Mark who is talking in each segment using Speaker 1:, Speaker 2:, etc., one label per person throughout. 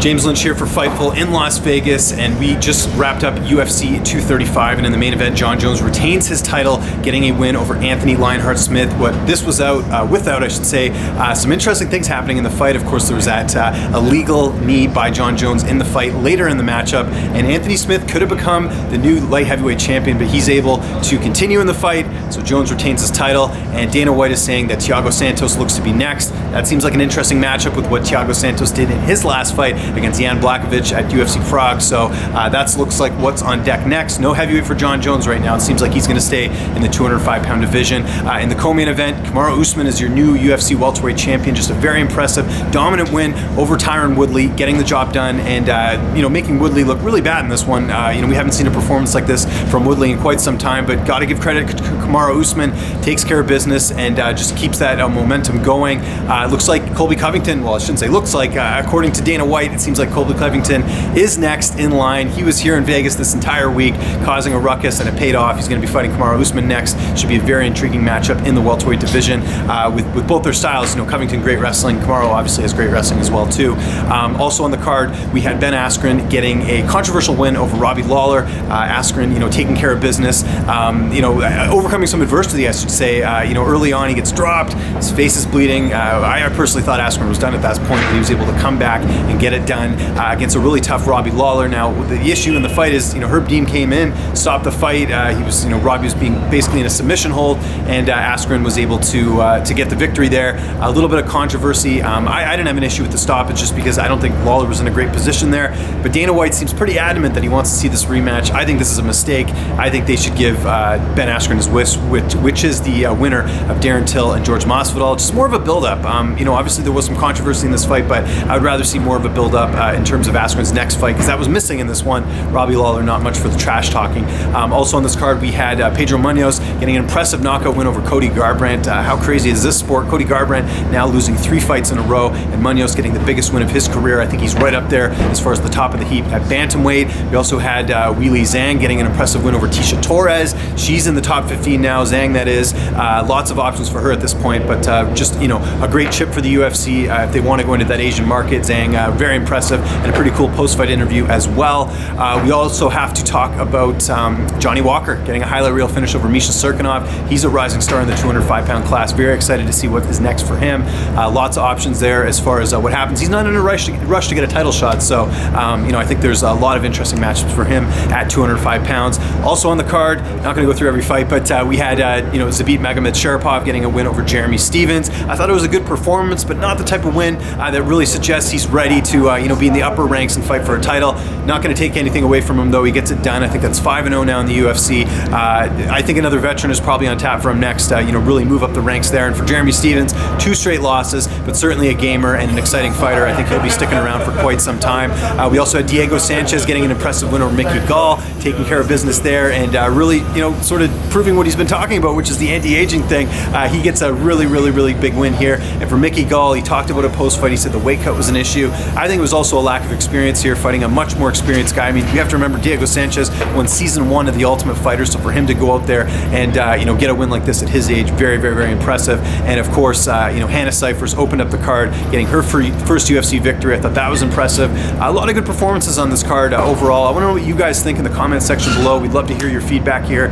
Speaker 1: James Lynch here for Fightful in Las Vegas, and we just wrapped up UFC 235, and in the main event, Jon Jones retains his title, getting a win over Anthony Lionheart-Smith. What this was without, I should say, some interesting things happening in the fight. Of course, there was that illegal knee by Jon Jones in the fight later in the matchup, and Anthony Smith could have become the new light heavyweight champion, but he's able to continue in the fight, so Jones retains his title, and Dana White is saying that Thiago Santos looks to be next. That seems like an interesting matchup with what Thiago Santos did in his last fight against Jan Blachowicz at UFC Prague, so that looks like what's on deck next. No heavyweight for Jon Jones right now. It seems like he's going to stay in the 205-pound division. In the co-main event, Kamaru Usman is your new UFC welterweight champion. Just a very impressive, dominant win over Tyron Woodley, getting the job done, and making Woodley look really bad in this one. We haven't seen a performance like this from Woodley in quite some time, but got to give credit to Kamaru Usman. Takes care of business and just keeps that momentum going. It looks like Colby Covington, well, I shouldn't say looks like, according to Dana White, it seems like Colby Covington is next in line. He was here in Vegas this entire week, causing a ruckus, and it paid off. He's going to be fighting Kamaru Usman next. Should be a very intriguing matchup in the welterweight division with both their styles. Covington, great wrestling. Kamaru obviously has great wrestling as well, too. Also on the card, we had Ben Askren getting a controversial win over Robbie Lawler. Askren, taking care of business, overcoming some adversity, I should say. Early on, he gets dropped. His face is bleeding. I personally thought Askren was done at that point, but he was able to come back and get it done against a really tough Robbie Lawler. Now, the issue in the fight is, Herb Dean came in, stopped the fight. Robbie was being basically in a submission hold, and Askren was able to get the victory there. A little bit of controversy. I didn't have an issue with the stoppage just because I don't think Lawler was in a great position there, but Dana White seems pretty adamant that he wants to see this rematch. I think this is a mistake. I think they should give Ben Askren his wish, which is the winner of Darren Till and George Masvidal. Just more of a build-up. Obviously there was some controversy in this fight, but I would rather see more of a build-up in terms of Askren's next fight, because that was missing in this one. Robbie Lawler, not much for the trash talking. Also on this card, we had Pedro Munoz getting an impressive knockout win over Cody Garbrandt. How crazy is this sport? Cody Garbrandt now losing 3 fights in a row, and Munoz getting the biggest win of his career. I think he's right up there as far as the top of the heap at bantamweight. We also had Weili Zhang getting an impressive win over Tisha Torres. She's in the top 15 now, Zhang that is. Lots of options for her at this point, but just a great chip for the UFC if they want to go into that Asian market. Zhang, very impressive, and a pretty cool post-fight interview as well. We also have to talk about Johnny Walker getting a highlight reel finish over Misha Cirkunov. He's a rising star in the 205-pound class. Very excited to see what is next for him. Lots of options there as far as what happens. He's not in a rush to get a title shot, so I think there's a lot of interesting matchups for him at 205 pounds. Also on the card, not going to go through every fight, but we had Zabit Magomedsharipov getting a win over Jeremy Stephens. I thought it was a good performance, but not the type of win that really suggests he's ready to be in the upper ranks and fight for a title. Not going to take anything away from him, though. He gets it done. I think that's 5-0 now in the UFC. I think another veteran is probably on tap for him next. Really move up the ranks there. And for Jeremy Stephens, 2 straight losses, but certainly a gamer and an exciting fighter. I think he'll be sticking around for quite some time. We also had Diego Sanchez getting an impressive win over Mickey Gall, taking care of business there, and really, sort of proving what he's been talking about, which is the anti-aging thing. He gets a really, really, really big win here. And for Mickey Gall, he talked about a post-fight. He said the weight cut was an issue. I think it was also a lack of experience here, fighting a much more experienced guy. I mean, you have to remember Diego Sanchez won season 1 of The Ultimate Fighter, so for him to go out there and get a win like this at his age, very, very, very impressive. And of course, Hannah Cifers opened up the card, getting her first UFC victory. I thought that was impressive. A lot of good performances on this card overall. I want to know what you guys think in the comments section below. We'd love to hear your feedback here.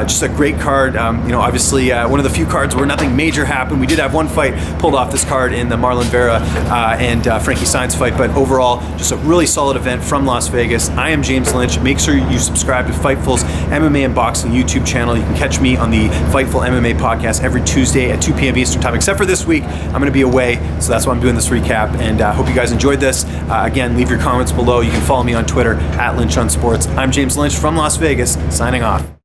Speaker 1: Just a great card. Obviously one of the few cards where nothing major happened. We did have one fight pulled off this card in the Marlon Vera and Frankie Saenz fight, but overall, just a really solid event from Las Vegas. I am James Lynch. Make sure you subscribe to Fightful's MMA and Boxing YouTube channel. You can catch me on the Fightful MMA podcast every Tuesday at 2 p.m. Eastern Time, except for this week. I'm going to be away, so that's why I'm doing this recap, and hope you guys enjoyed this. Again, leave your comments below. You can follow me on Twitter at Lynch on Sports. I'm James Lynch from Las Vegas, signing off.